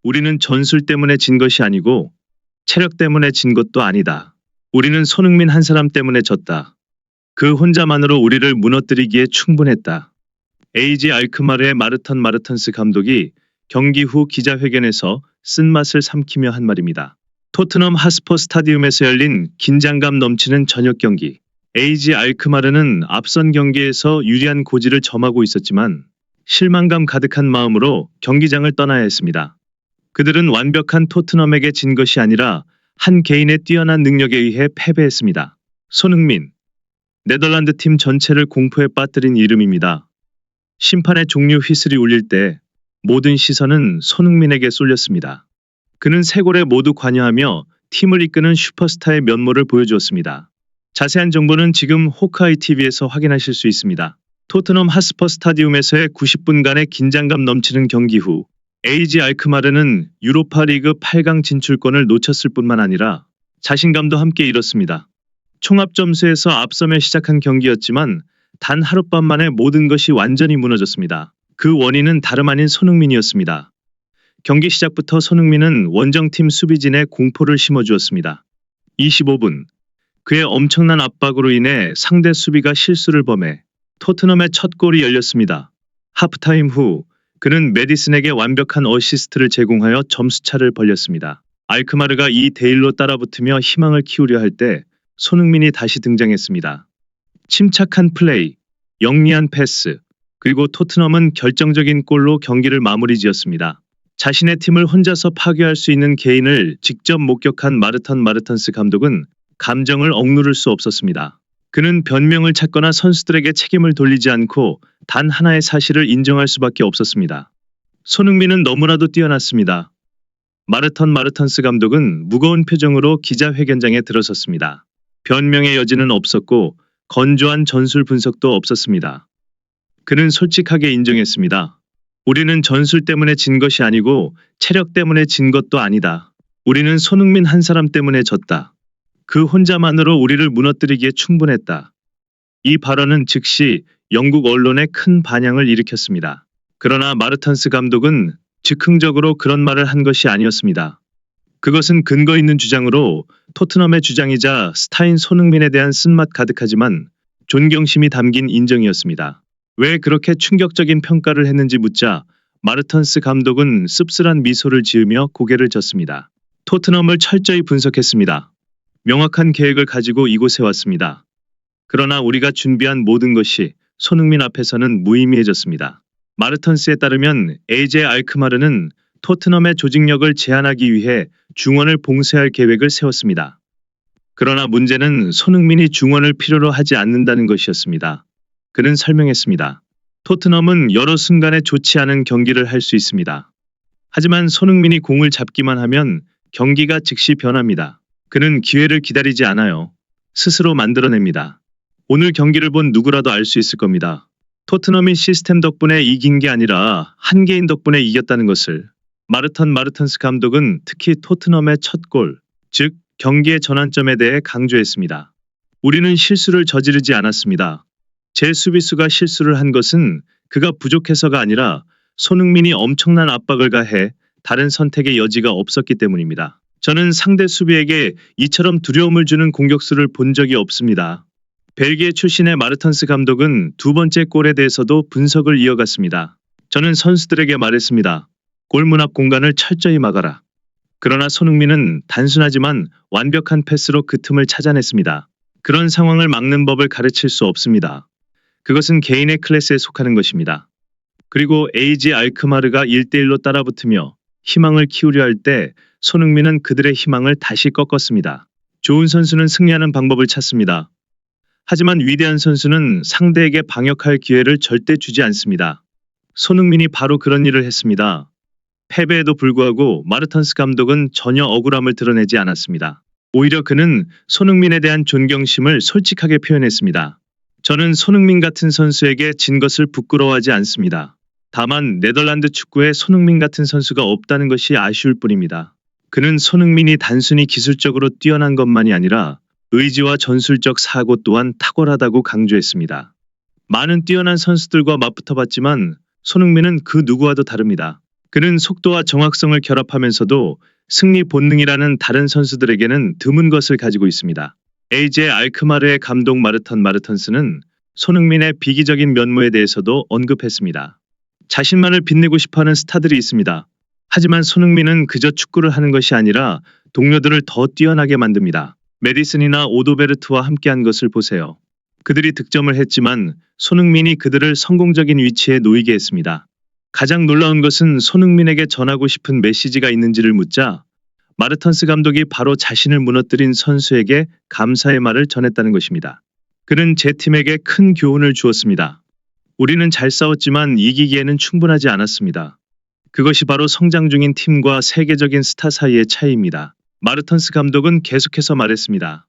우리는 전술 때문에 진 것이 아니고 체력 때문에 진 것도 아니다. 우리는 손흥민 한 사람 때문에 졌다. 그 혼자만으로 우리를 무너뜨리기에 충분했다. AG 알크마르의 마르턴 마르턴스 감독이 경기 후 기자회견에서 쓴맛을 삼키며 한 말입니다. 토트넘 하스퍼 스타디움에서 열린 긴장감 넘치는 저녁 경기. AG 알크마르는 앞선 경기에서 유리한 고지를 점하고 있었지만 실망감 가득한 마음으로 경기장을 떠나야 했습니다. 그들은 완벽한 토트넘에게 진 것이 아니라 한 개인의 뛰어난 능력에 의해 패배했습니다. 손흥민. 네덜란드 팀 전체를 공포에 빠뜨린 이름입니다. 심판의 종료 휘슬이 울릴 때 모든 시선은 손흥민에게 쏠렸습니다. 그는 세 골에 모두 관여하며 팀을 이끄는 슈퍼스타의 면모를 보여주었습니다. 자세한 정보는 지금 호크아이 TV에서 확인하실 수 있습니다. 토트넘 하스퍼 스타디움에서의 90분간의 긴장감 넘치는 경기 후 AG 알크마르는 유로파 리그 8강 진출권을 놓쳤을 뿐만 아니라 자신감도 함께 잃었습니다. 총합 점수에서 앞서며 시작한 경기였지만 단 하룻밤 만에 모든 것이 완전히 무너졌습니다. 그 원인은 다름 아닌 손흥민이었습니다. 경기 시작부터 손흥민은 원정팀 수비진에 공포를 심어주었습니다. 25분. 그의 엄청난 압박으로 인해 상대 수비가 실수를 범해 토트넘의 첫 골이 열렸습니다. 하프타임 후 그는 메디슨에게 완벽한 어시스트를 제공하여 점수차를 벌렸습니다. 알크마르가 2대1로 따라붙으며 희망을 키우려 할 때 손흥민이 다시 등장했습니다. 침착한 플레이, 영리한 패스, 그리고 토트넘은 결정적인 골로 경기를 마무리 지었습니다. 자신의 팀을 혼자서 파괴할 수 있는 개인을 직접 목격한 마르턴 마르턴스 감독은 감정을 억누를 수 없었습니다. 그는 변명을 찾거나 선수들에게 책임을 돌리지 않고 단 하나의 사실을 인정할 수밖에 없었습니다. 손흥민은 너무나도 뛰어났습니다. 마르턴 마르턴스 감독은 무거운 표정으로 기자회견장에 들어섰습니다. 변명의 여지는 없었고 건조한 전술 분석도 없었습니다. 그는 솔직하게 인정했습니다. 우리는 전술 때문에 진 것이 아니고 체력 때문에 진 것도 아니다. 우리는 손흥민 한 사람 때문에 졌다. 그 혼자만으로 우리를 무너뜨리기에 충분했다. 이 발언은 즉시 영국 언론에 큰 반향을 일으켰습니다. 그러나 마르턴스 감독은 즉흥적으로 그런 말을 한 것이 아니었습니다. 그것은 근거 있는 주장으로 토트넘의 주장이자 스타인 손흥민에 대한 쓴맛 가득하지만 존경심이 담긴 인정이었습니다. 왜 그렇게 충격적인 평가를 했는지 묻자 마르턴스 감독은 씁쓸한 미소를 지으며 고개를 젓습니다. 토트넘을 철저히 분석했습니다. 명확한 계획을 가지고 이곳에 왔습니다. 그러나 우리가 준비한 모든 것이 손흥민 앞에서는 무의미해졌습니다. 마르턴스에 따르면 AJ 알크마르는 토트넘의 조직력을 제한하기 위해 중원을 봉쇄할 계획을 세웠습니다. 그러나 문제는 손흥민이 중원을 필요로 하지 않는다는 것이었습니다. 그는 설명했습니다. 토트넘은 여러 순간에 좋지 않은 경기를 할 수 있습니다. 하지만 손흥민이 공을 잡기만 하면 경기가 즉시 변합니다. 그는 기회를 기다리지 않아요. 스스로 만들어냅니다. 오늘 경기를 본 누구라도 알 수 있을 겁니다. 토트넘이 시스템 덕분에 이긴 게 아니라 한 개인 덕분에 이겼다는 것을. 마르턴 마르턴스 감독은 특히 토트넘의 첫 골, 즉 경기의 전환점에 대해 강조했습니다. 우리는 실수를 저지르지 않았습니다. 제 수비수가 실수를 한 것은 그가 부족해서가 아니라 손흥민이 엄청난 압박을 가해 다른 선택의 여지가 없었기 때문입니다. 저는 상대 수비에게 이처럼 두려움을 주는 공격수를 본 적이 없습니다. 벨기에 출신의 마르턴스 감독은 두 번째 골에 대해서도 분석을 이어갔습니다. 저는 선수들에게 말했습니다. 골문 앞 공간을 철저히 막아라. 그러나 손흥민은 단순하지만 완벽한 패스로 그 틈을 찾아냈습니다. 그런 상황을 막는 법을 가르칠 수 없습니다. 그것은 개인의 클래스에 속하는 것입니다. 그리고 AG 알크마르가 1대1로 따라붙으며 희망을 키우려 할 때 손흥민은 그들의 희망을 다시 꺾었습니다. 좋은 선수는 승리하는 방법을 찾습니다. 하지만 위대한 선수는 상대에게 방역할 기회를 절대 주지 않습니다. 손흥민이 바로 그런 일을 했습니다. 패배에도 불구하고 마르턴스 감독은 전혀 억울함을 드러내지 않았습니다. 오히려 그는 손흥민에 대한 존경심을 솔직하게 표현했습니다. 저는 손흥민 같은 선수에게 진 것을 부끄러워하지 않습니다. 다만 네덜란드 축구에 손흥민 같은 선수가 없다는 것이 아쉬울 뿐입니다. 그는 손흥민이 단순히 기술적으로 뛰어난 것만이 아니라 의지와 전술적 사고 또한 탁월하다고 강조했습니다. 많은 뛰어난 선수들과 맞붙어봤지만 손흥민은 그 누구와도 다릅니다. 그는 속도와 정확성을 결합하면서도 승리 본능이라는 다른 선수들에게는 드문 것을 가지고 있습니다. AJ 알크마르의 감독 마르턴 마르턴스는 손흥민의 비기적인 면모에 대해서도 언급했습니다. 자신만을 빛내고 싶어하는 스타들이 있습니다. 하지만 손흥민은 그저 축구를 하는 것이 아니라 동료들을 더 뛰어나게 만듭니다. 메디슨이나 오도베르트와 함께한 것을 보세요. 그들이 득점을 했지만 손흥민이 그들을 성공적인 위치에 놓이게 했습니다. 가장 놀라운 것은 손흥민에게 전하고 싶은 메시지가 있는지를 묻자 마르턴스 감독이 바로 자신을 무너뜨린 선수에게 감사의 말을 전했다는 것입니다. 그는 제 팀에게 큰 교훈을 주었습니다. 우리는 잘 싸웠지만 이기기에는 충분하지 않았습니다. 그것이 바로 성장 중인 팀과 세계적인 스타 사이의 차이입니다. 마르턴스 감독은 계속해서 말했습니다.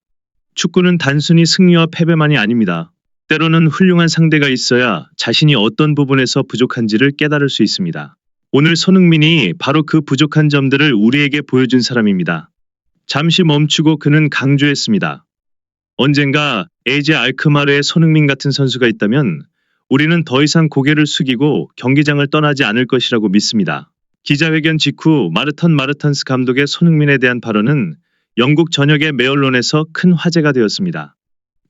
축구는 단순히 승리와 패배만이 아닙니다. 때로는 훌륭한 상대가 있어야 자신이 어떤 부분에서 부족한지를 깨달을 수 있습니다. 오늘 손흥민이 바로 그 부족한 점들을 우리에게 보여준 사람입니다. 잠시 멈추고 그는 강조했습니다. 언젠가 AJ 알크마르의 손흥민 같은 선수가 있다면 우리는 더 이상 고개를 숙이고 경기장을 떠나지 않을 것이라고 믿습니다. 기자회견 직후 마르턴스 감독의 손흥민에 대한 발언은 영국 전역의 메언론에서 큰 화제가 되었습니다.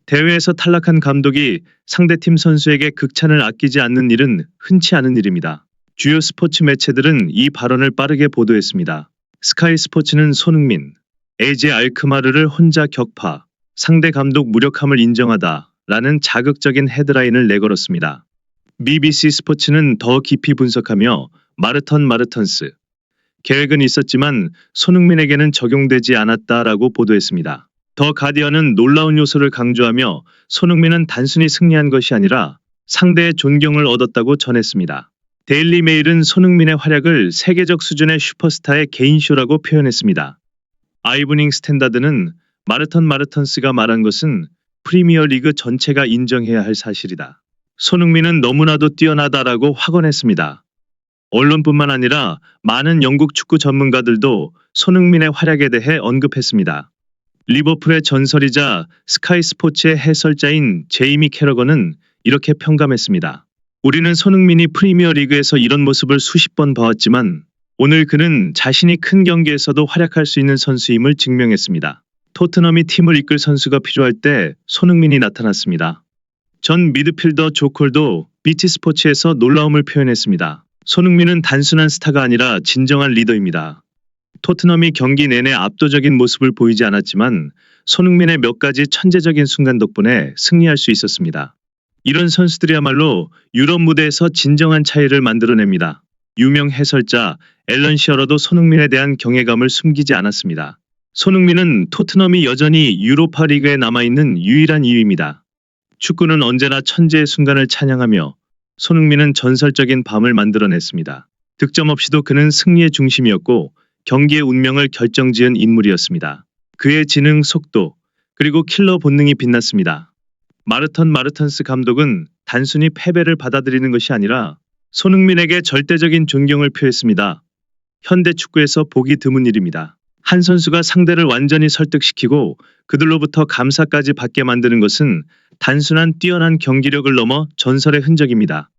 대회에서 탈락한 감독이 상대팀 선수에게 극찬을 아끼지 않는 일은 흔치 않은 일입니다. 주요 스포츠 매체들은 이 발언을 빠르게 보도했습니다. 스카이 스포츠는 손흥민, AJ 알크마르를 혼자 격파, 상대 감독 무력함을 인정하다 라는 자극적인 헤드라인을 내걸었습니다. BBC 스포츠는 더 깊이 분석하며 마르턴스 계획은 있었지만 손흥민에게는 적용되지 않았다라고 보도했습니다. 더 가디언은 놀라운 요소를 강조하며 손흥민은 단순히 승리한 것이 아니라 상대의 존경을 얻었다고 전했습니다. 데일리 메일은 손흥민의 활약을 세계적 수준의 슈퍼스타의 개인쇼라고 표현했습니다. 아이브닝 스탠다드는 마르턴스가 말한 것은 프리미어리그 전체가 인정해야 할 사실이다. 손흥민은 너무나도 뛰어나다라고 확언했습니다. 언론뿐만 아니라 많은 영국 축구 전문가들도 손흥민의 활약에 대해 언급했습니다. 리버풀의 전설이자 스카이 스포츠의 해설자인 제이미 캐러건은 이렇게 평감했습니다. 우리는 손흥민이 프리미어리그에서 이런 모습을 수십 번 봐왔지만 오늘 그는 자신이 큰 경기에서도 활약할 수 있는 선수임을 증명했습니다. 토트넘이 팀을 이끌 선수가 필요할 때 손흥민이 나타났습니다. 전 미드필더 조콜도 BT 스포츠에서 놀라움을 표현했습니다. 손흥민은 단순한 스타가 아니라 진정한 리더입니다. 토트넘이 경기 내내 압도적인 모습을 보이지 않았지만 손흥민의 몇 가지 천재적인 순간 덕분에 승리할 수 있었습니다. 이런 선수들이야말로 유럽 무대에서 진정한 차이를 만들어냅니다. 유명 해설자 앨런 시어러도 손흥민에 대한 경외감을 숨기지 않았습니다. 손흥민은 토트넘이 여전히 유로파 리그에 남아있는 유일한 이유입니다. 축구는 언제나 천재의 순간을 찬양하며 손흥민은 전설적인 밤을 만들어냈습니다. 득점 없이도 그는 승리의 중심이었고 경기의 운명을 결정지은 인물이었습니다. 그의 지능, 속도, 그리고 킬러 본능이 빛났습니다. 마르턴스 감독은 단순히 패배를 받아들이는 것이 아니라 손흥민에게 절대적인 존경을 표했습니다. 현대 축구에서 보기 드문 일입니다. 한 선수가 상대를 완전히 설득시키고 그들로부터 감사까지 받게 만드는 것은 단순한 뛰어난 경기력을 넘어 전설의 흔적입니다.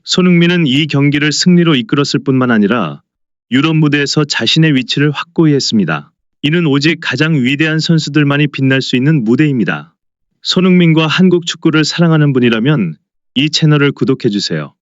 손흥민은 이 경기를 승리로 이끌었을 뿐만 아니라 유럽 무대에서 자신의 위치를 확고히 했습니다. 이는 오직 가장 위대한 선수들만이 빛날 수 있는 무대입니다. 손흥민과 한국 축구를 사랑하는 분이라면 이 채널을 구독해주세요.